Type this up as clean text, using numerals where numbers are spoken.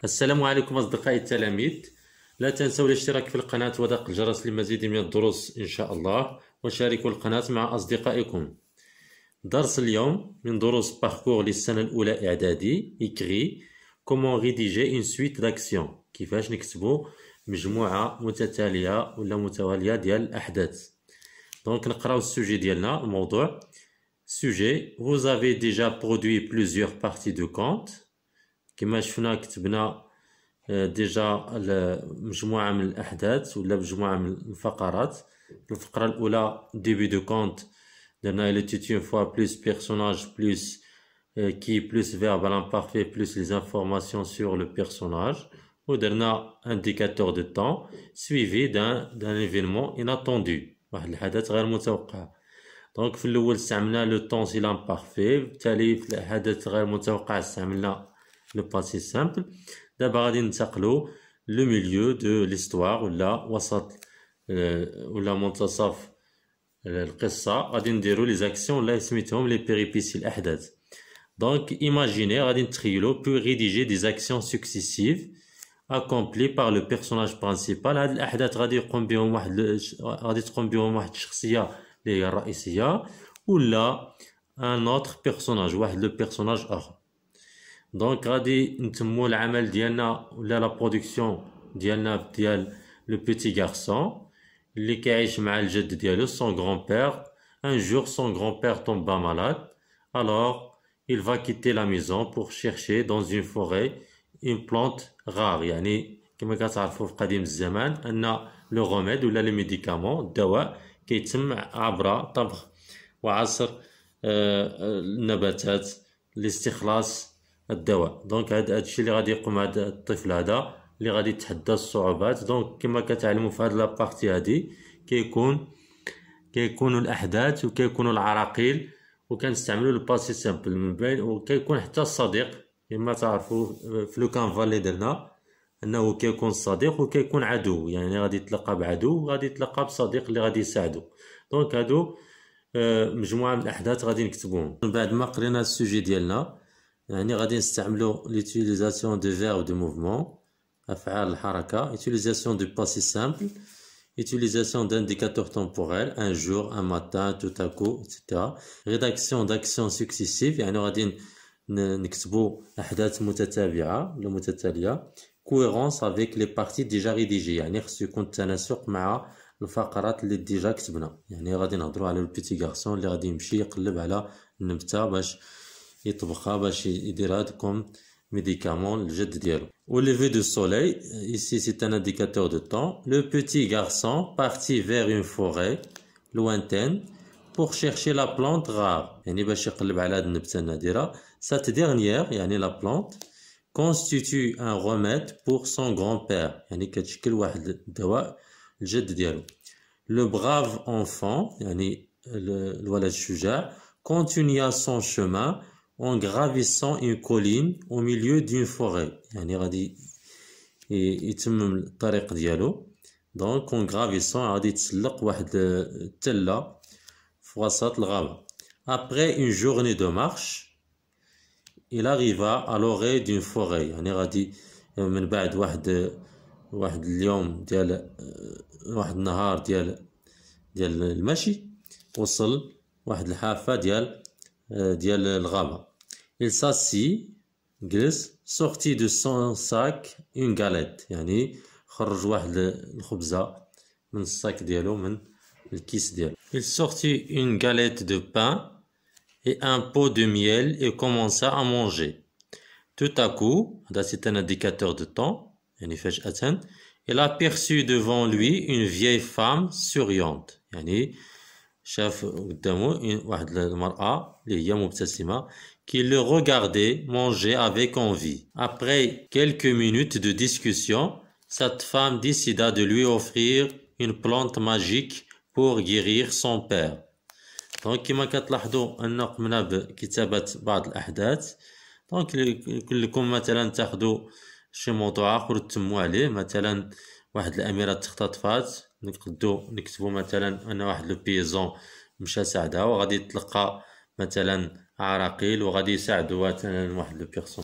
السلام عليكم أصدقائي التلاميذ. لا تنسوا الاشتراك في القناة ودق الجرس لمزيد من الدروس إن شاء الله، وشاركوا القناة مع أصدقائكم. درس اليوم من دروس باركور للسنة الأولى إعدادي. إكري كومون ريديجي اون سويت داكسيون، كيفاش نكتبوا مجموعة متتالية ولا متوالية ديال الأحداث. دونك نقراو السوجي ديالنا. الموضوع sujet: vous avez déjà produit plusieurs parties de compte. كما شفنا كتبنا ديجا مجموعة من الأحداث ولا مجموعة من الفقرات. الفقرة الأولى ديبي دو كونت درنا il était une fois plus personnage plus qui plus verbe à l'imparfait plus les informations sur le personnage. ودرنا indicateur de temps suivi d'un événement inattendu، واحد الحدث غير متوقع. دونك في الأول استعملنا لو طون سي لامبارفي، بالتالي في الحدث غير متوقع استعملنا لو باسي سامبل. دابا غادي ننتقلو لو ميليو دو ليستوار ولا وسط ولا منتصف القصة. غادي نديرو لي زاكسيون ولا سميتهم لي بيريبيسي الأحداث. دونك ايماجيني غادي نتخيلو بو ريديجي دي زاكسيون سكسيسيف accompli par le personnage principal. هاد الأحداث غادي تقوم بهم واحد الشخصية اللي هي الرئيسية ولا ان اوتر بيرسوناج، واحد لو بيرسوناج اخر. دونك غادي نتمو العمل ديالنا ولا لا برودكسيون ديالنا ديال لو بيتي غارسون اللي كيعيش مع الجد ديالو سون غران بير. ان جور سون غران بير tomba malade, alors il va quitter la maison pour chercher dans une forêt une plante rare. يعني كما كتعرفوا في قديم الزمان ان لو غوميد ولا لي ميديكامون الدواء كيتم عبر طبخ وعصر النباتات لاستخلاص الدواء. دونك هادشي اللي غادي يقوم هذا الطفل هذا اللي غادي يتحدى الصعوبات. دونك كما كتعلموا في هاد لابارتي هادي كيكونوا الاحداث وكيكونوا العراقيل وكنستعملوا الباسي سامبل من بعد، وكيكون حتى الصديق كما تعرفوا في لو كانفا اللي درنا انه كيكون صديق وكيكون عدو، يعني غادي يتلقى بعدو وغادي يتلقى بصديق اللي غادي يساعدو. دونك هادو مجموعه من الاحداث غادي نكتبوهم. من بعد ما قرينا السوجي ديالنا يعني غادي نستعملو ليوتيليزاسيون دو فيرب دو موفمون، افعال الحركه، يوتيليزاسيون دو باسي سامبل، utilisation d'indicateurs temporels un jour un matin tout à coup etc. rédaction d'actions successives يعني غادي نكتبو احداث متتابعه ولا متتاليه. cohérence avec les parties déjà rédigées يعني خصو يكون التناسق مع الفقرات اللي ديجا كتبنا. يعني غادي نهضرو على البيتي غارسون اللي غادي يمشي يقلب على النبته باش يطبخها باش يدير هاد كوم médicament الجد ديالو. Au lever du soleil, ici c'est un indicateur de temps. Le petit garçon partit vers une forêt lointaine pour chercher la plante rare. يعني باش يقلب على هاد النبتة النادرة. Cette dernière يعني la plante constitue un remède pour son grand-père. يعني كتشكل واحد الدواء الجد ديالو. Le brave enfant يعني الولد الشجاع continua son chemin en gravissant une colline au milieu d'une forêt. يعني غادي يتمم الطريق ديالو. دونك en gravissant غادي يتسلق واحد التلة في وسط الغابة. Après une journée de marche il arriva à l'orée d'une forêt. يعني غادي من بعد واحد اليوم ديال واحد النهار ديال المشي وصل واحد الحافة ديال الغابة. Il s'assit جلس sortit de son sac une galette. يعني خرج واحد الخبزة من الصاك ديالو من الكيس ديالو. Il sortit une galette de pain et un pot de miel et commença à manger. Tout à coup, c'est un indicateur de temps, يعني فجأة il aperçut devant lui une vieille femme souriante. يعني شاف قدامه واحد المرأة اللي هي مبتسمة qui le regardait manger avec envie. Après quelques minutes de discussion, cette femme décida de lui offrir une plante magique pour guérir son père. دونك كما كتلاحظوا ان قمنا بكتابة بعض الاحداث. دونك لكم مثلا تاخذوا شي موضوع اخر وتتموا عليه، مثلا واحد الاميره تختطفات نقدو نكتبوا مثلا ان واحد لو بيزون مشى ساعدها وغادي يتلقى مثلا عراقيل وغادي يساعدوا مثلا واحد لو بيرسون.